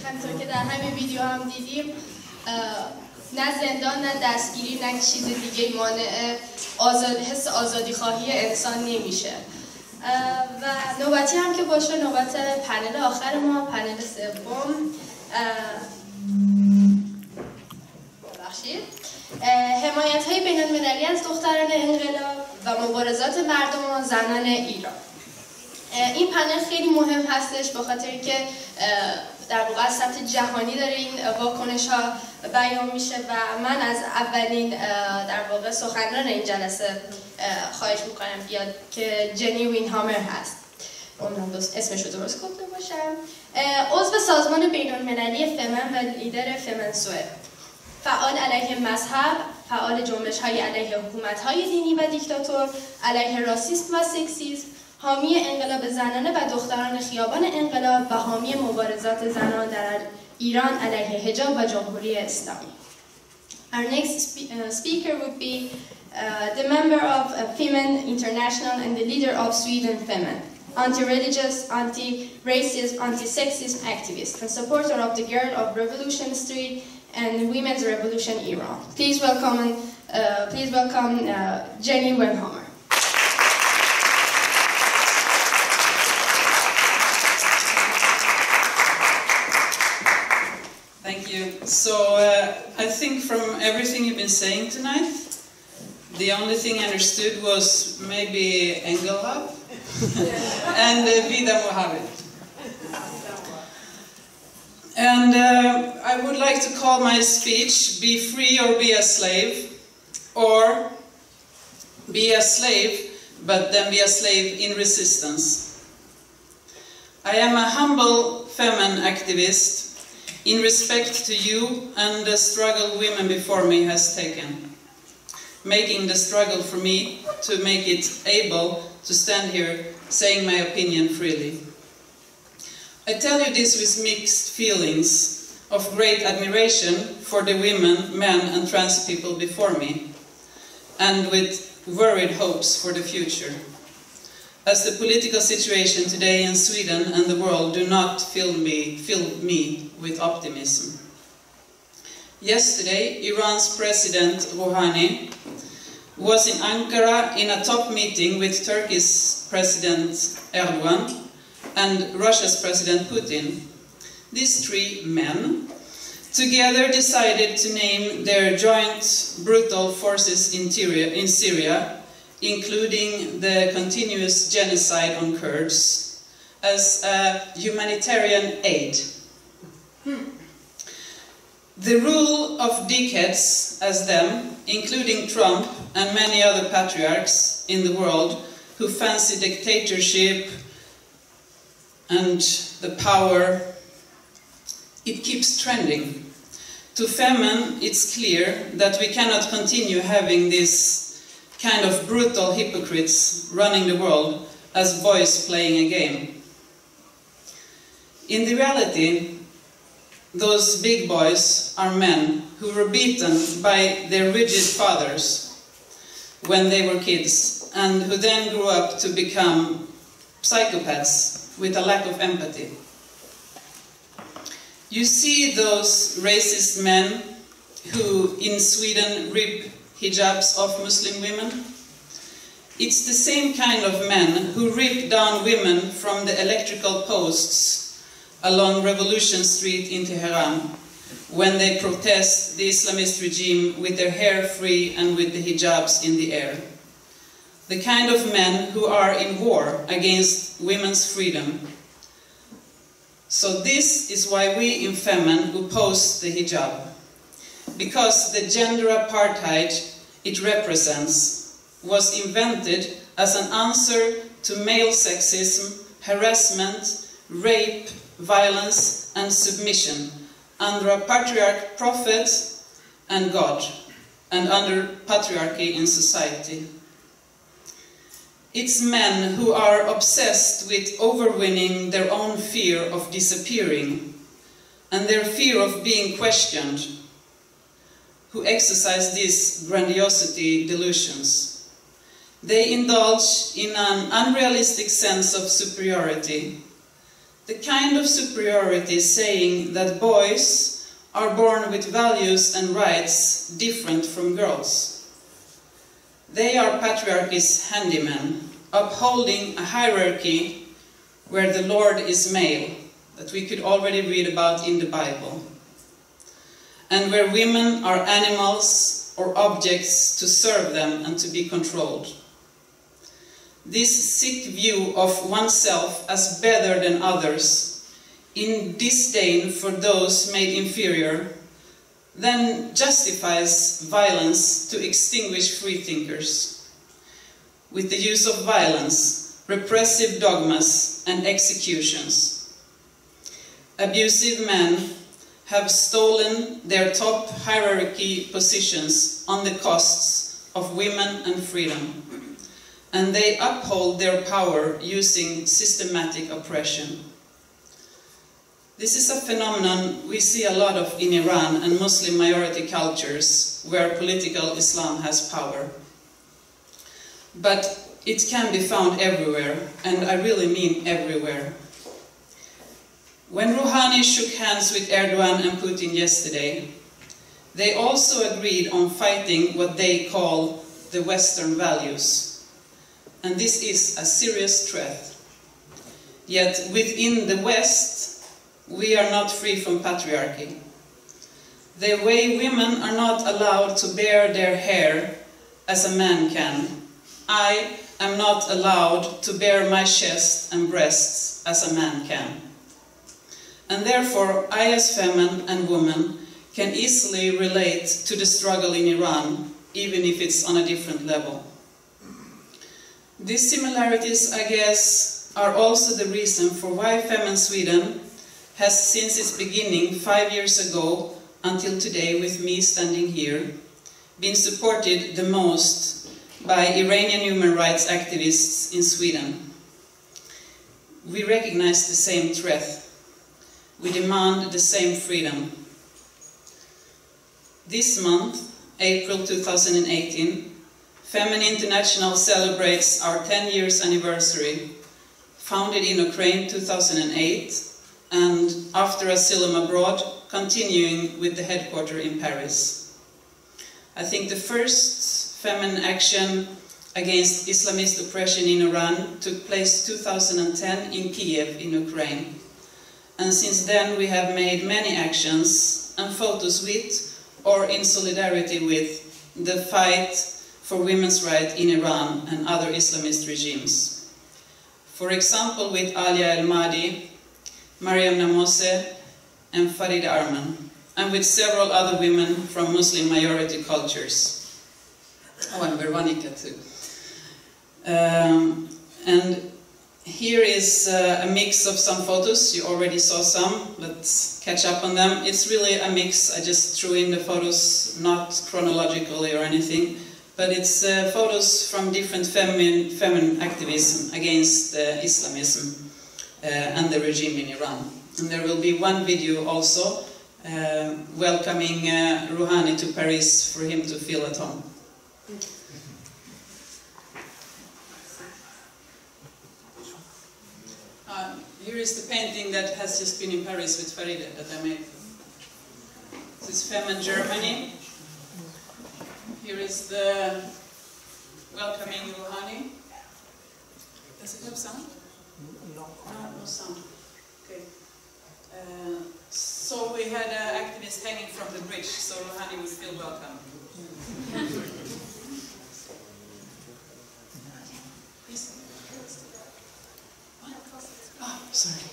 همطور که در همین ویدیو هم دیدیم نه زندان نه دستگیری نه چیز دیگه مانع حس آزادی خواهی انسان نمیشه. و نوبتی هم که باشه نوبت پنل آخر ما، پنل سوم، حمایت‌های بین‌المللی از دختران انقلاب و مبارزات مردم و زنان ایران. این پنل خیلی مهم هستش به خاطر اینکه در واقع از سطح جهانی داره این واکنش ها بیان میشه و من از اولین در واقع سخنران این جلسه خواهش میکنم بیاد که جنی هامر هست. امیدوارم اسمش رو درست گفته باشم. عضو سازمان بین‌المللی فمن و لیدر فمن سوئد. فعال علیه مذهب، فعال جنبش‌های علیه حکومت‌های دینی و دیکتاتور، علیه راسیسم و سکسیسم، حامی انقلاب زنانه و دختران خیابان انقلاب و حامی مبارزات زنان در ایران علیه حجاب و جمهوری اسلامی. Our next speaker would be the member of Femen International and the leader of Sweden Femen, anti-religious, anti-racist, anti-sexist activist and supporter of the Girl of Revolution Street and Women's Revolution Iran. Please welcome Jenny Wenhammer. Thank you. So I think from everything you've been saying tonight, the only thing I understood was maybe engelab and vida Mohammed. And I would like to call my speech "Be Free or Be a Slave," or "Be a Slave, but then be a slave in resistance." I am a humble feminine activist in respect to you and the struggle women before me has taken, making the struggle for me to make it able to stand here saying my opinion freely. I tell you this with mixed feelings of great admiration for the women, men and trans people before me, and with worried hopes for the future, as the political situation today in Sweden and the world do not fill me with optimism. Yesterday, Iran's President Rouhani was in Ankara in a top meeting with Turkey's President Erdogan and Russia's President Putin. These three men together decided to name their joint brutal forces in Syria, including the continuous genocide on Kurds, as a humanitarian aid. The rule of dickheads as them, including Trump and many other patriarchs in the world who fancy dictatorship and the power, it keeps trending. To Femen, it's clear that we cannot continue having this kind of brutal hypocrites running the world as boys playing a game. In the reality, those big boys are men who were beaten by their rigid fathers when they were kids and who then grew up to become psychopaths with a lack of empathy. You see those racist men who in Sweden rip hijabs of Muslim women? It's the same kind of men who rip down women from the electrical posts along Revolution Street in Tehran when they protest the Islamist regime with their hair free and with the hijabs in the air. The kind of men who are in war against women's freedom. So this is why we in Femen oppose the hijab. Because the gender apartheid it represents was invented as an answer to male sexism, harassment, rape, violence and submission under a patriarch prophet and God, and under patriarchy in society. It's men who are obsessed with overwinning their own fear of disappearing and their fear of being questioned, who exercise these grandiosity delusions. They indulge in an unrealistic sense of superiority. the kind of superiority saying that boys are born with values and rights different from girls. They are patriarchy's handymen, upholding a hierarchy where the Lord is male, that we could already read about in the Bible, and where women are animals or objects to serve them and to be controlled. This sick view of oneself as better than others, in disdain for those made inferior, then justifies violence to extinguish freethinkers. With the use of violence, repressive dogmas and executions. Abusive men have stolen their top hierarchy positions on the costs of women and freedom, and they uphold their power using systematic oppression. This is a phenomenon we see a lot of in Iran and Muslim majority cultures where political Islam has power. But it can be found everywhere, and I really mean everywhere. When Rouhani shook hands with Erdogan and Putin yesterday, they also agreed on fighting what they call the Western values. And this is a serious threat. Yet within the West, we are not free from patriarchy. The way women are not allowed to bear their hair as a man can, I am not allowed to bare my chest and breasts as a man can. And therefore, I as feminine and woman can easily relate to the struggle in Iran, even if it's on a different level. These similarities, I guess, are also the reason for why Femen Sweden has, since its beginning 5 years ago until today, with me standing here, been supported the most by Iranian human rights activists in Sweden. We recognize the same threat. We demand the same freedom. This month, April 2018, Femen International celebrates our 10 years anniversary, founded in Ukraine 2008, and after asylum abroad, continuing with the headquarters in Paris. I think the first Femen action against Islamist oppression in Iran took place 2010 in Kiev in Ukraine. And since then we have made many actions and photos with or in solidarity with the fight for women's rights in Iran and other Islamist regimes. For example, with Alia El-Mahdi, Mariam Namose and Farida Arman, and with several other women from Muslim majority cultures. Oh, and Veronica too. And here is a mix of some photos. You already saw some. Let's catch up on them. It's really a mix. I just threw in the photos, not chronologically or anything, but it's photos from different feminine activism against Islamism and the regime in Iran. And there will be one video also welcoming Rouhani to Paris for him to feel at home. Here is the painting that has just been in Paris with Farida that I made. This is Femen Germany. Here is the welcoming Rouhani. Does it have sound? No. No sound. Okay. So we had activists hanging from the bridge, so Rouhani was still welcome. Oh, sorry.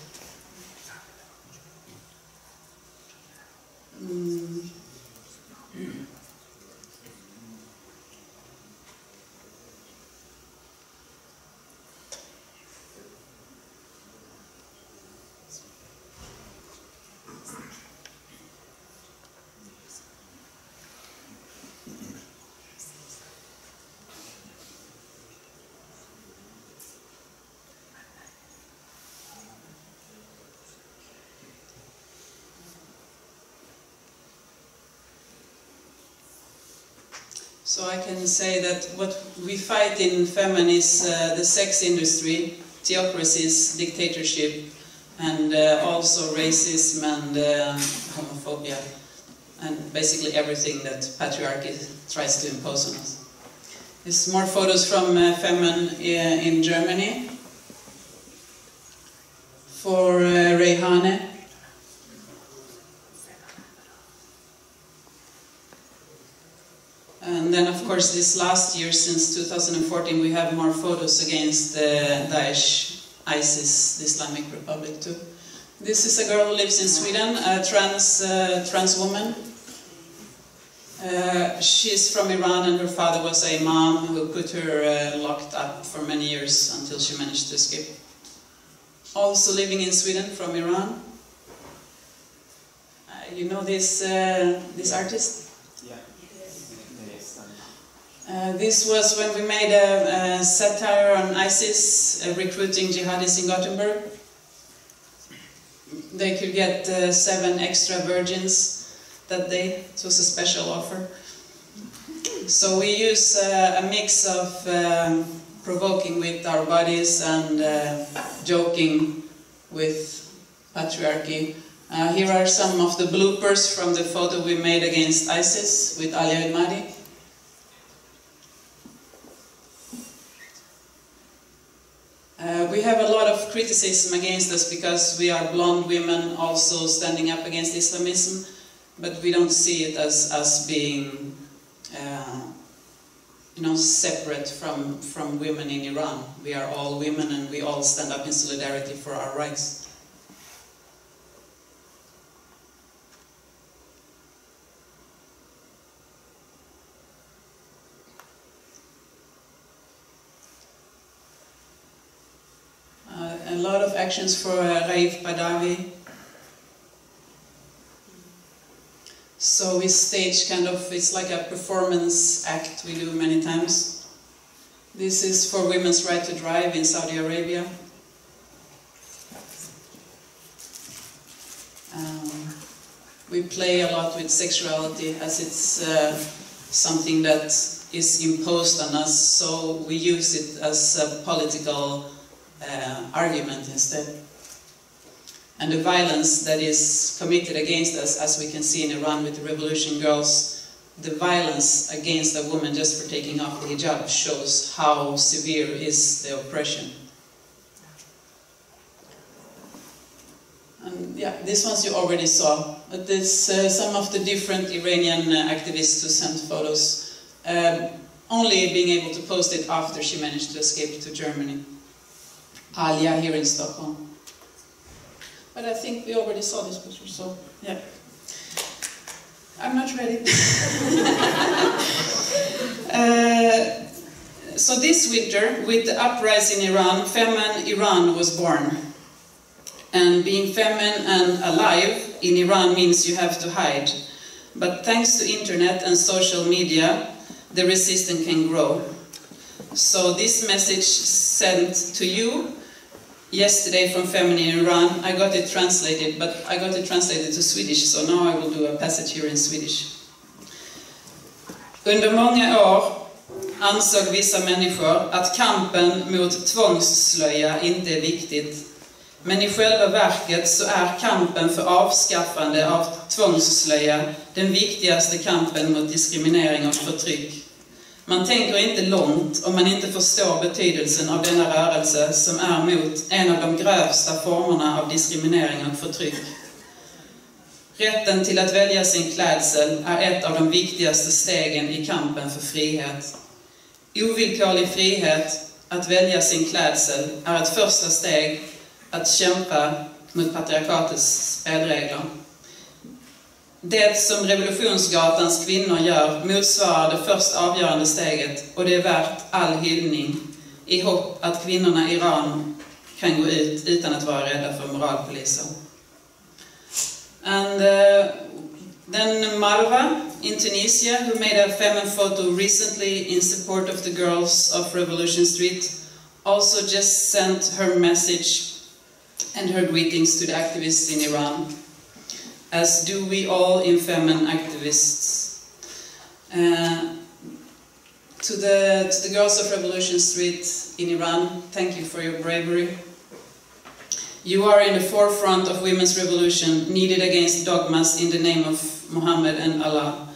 So I can say that what we fight in Femen is the sex industry, theocracies, dictatorship, and also racism and homophobia, and basically everything that patriarchy tries to impose on us. There's more photos from Femmen in Germany. For Rehane. And then, of course, this last year, since 2014, we have more photos against Daesh, ISIS, the Islamic Republic too. This is a girl who lives in Sweden, a trans woman. She's from Iran, and her father was a imam who put her locked up for many years until she managed to escape. Also living in Sweden, from Iran. You know this artist? Yeah. This was when we made a satire on ISIS recruiting jihadis in Gothenburg. They could get 7 extra virgins that day. It was a special offer. So we use a mix of provoking with our bodies and joking with patriarchy. Here are some of the bloopers from the photo we made against ISIS with Alia El-Mahdi. We have a lot of criticism against us because we are blonde women also standing up against Islamism, but we don't see it as being separate from women in Iran. We are all women and we all stand up in solidarity for our rights. A lot of actions for Raif Badawi. So we stage it's like a performance act we do many times. This is for women's right to drive in Saudi Arabia. We play a lot with sexuality as it's something that is imposed on us, so we use it as a political argument instead. And the violence that is committed against us, as we can see in Iran with the revolution girls, the violence against a woman just for taking off the hijab shows how severe is the oppression. And yeah, these ones you already saw. But there's some of the different Iranian activists who sent photos, only being able to post it after she managed to escape to Germany. Alia here in Stockholm. But I think we already saw this picture, so yeah. I'm not ready. So this winter, with the uprising in Iran, Femmen Iran was born. And being feminine and alive in Iran means you have to hide. But thanks to internet and social media, the resistance can grow. So this message sent to you yesterday from Femmen in Iran, I got it translated, but I got it translated to Swedish, so now I will do a passage here in Swedish. Under många år ansåg vissa människor att kampen mot tvångsslöja inte är viktigt. Men i själva verket så är kampen för avskaffande av tvångsslöja den viktigaste kampen mot diskriminering och förtryck. Man tänker inte långt om man inte förstår betydelsen av denna rörelse som är mot en av de grövsta formerna av diskriminering och förtryck. Rätten till att välja sin klädsel är ett av de viktigaste stegen i kampen för frihet. Ovillkorlig frihet att välja sin klädsel är ett första steg att kämpa mot patriarkatets spelregler. Det som revolutionsgatans kvinnor gör motsvarar det första avgörande steget, och det är värt all hyllning i hopp att kvinnorna i Iran kan gå ut utan att vara rädda för moralpoliser. And then Marwa in Tunisia, who made a feminine photo recently in support of the girls of Revolution Street, also just sent her message and her greetings to the activists in Iran, as do we all in feminine activists. To the girls of Revolution Street in Iran, thank you for your bravery. You are in the forefront of women's revolution, needed against dogmas in the name of Muhammad and Allah.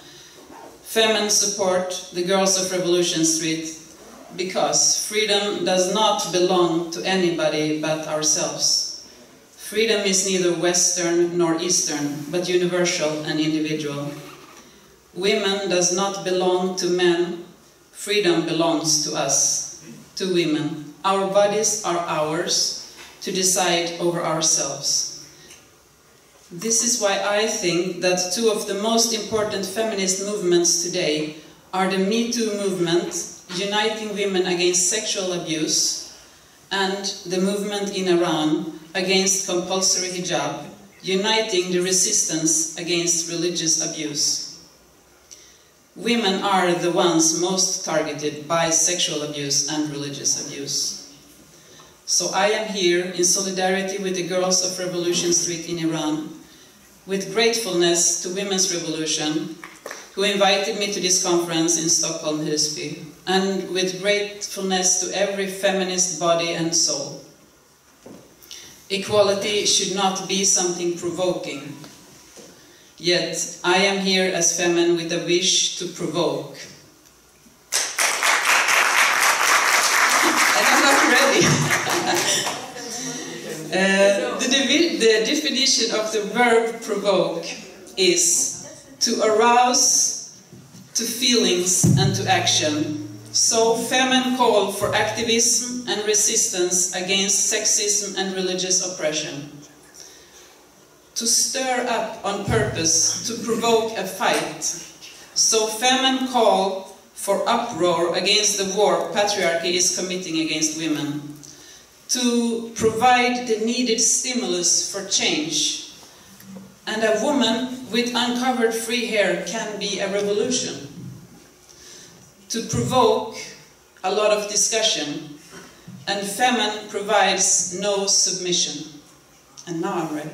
Femen support the girls of Revolution Street because freedom does not belong to anybody but ourselves. Freedom is neither Western nor Eastern, but universal and individual. Women does not belong to men. Freedom belongs to us, to women. Our bodies are ours to decide over ourselves. This is why I think that two of the most important feminist movements today are the Me Too movement, uniting women against sexual abuse, and the movement in Iran against compulsory hijab, uniting the resistance against religious abuse. Women are the ones most targeted by sexual abuse and religious abuse. So I am here in solidarity with the girls of Revolution Street in Iran, with gratefulness to Women's Revolution, who invited me to this conference in Stockholm, Husby, and with gratefulness to every feminist body and soul. Equality should not be something provoking. Yet I am here as femen with a wish to provoke. And I'm not ready. The definition of the verb provoke is to arouse to feelings and to action. So femen call for activism and resistance against sexism and religious oppression. To stir up on purpose, to provoke a fight. So femen call for uproar against the war patriarchy is committing against women. To provide the needed stimulus for change. And a woman with uncovered free hair can be a revolution. To provoke a lot of discussion. And femen provides no submission. And now I'm ready.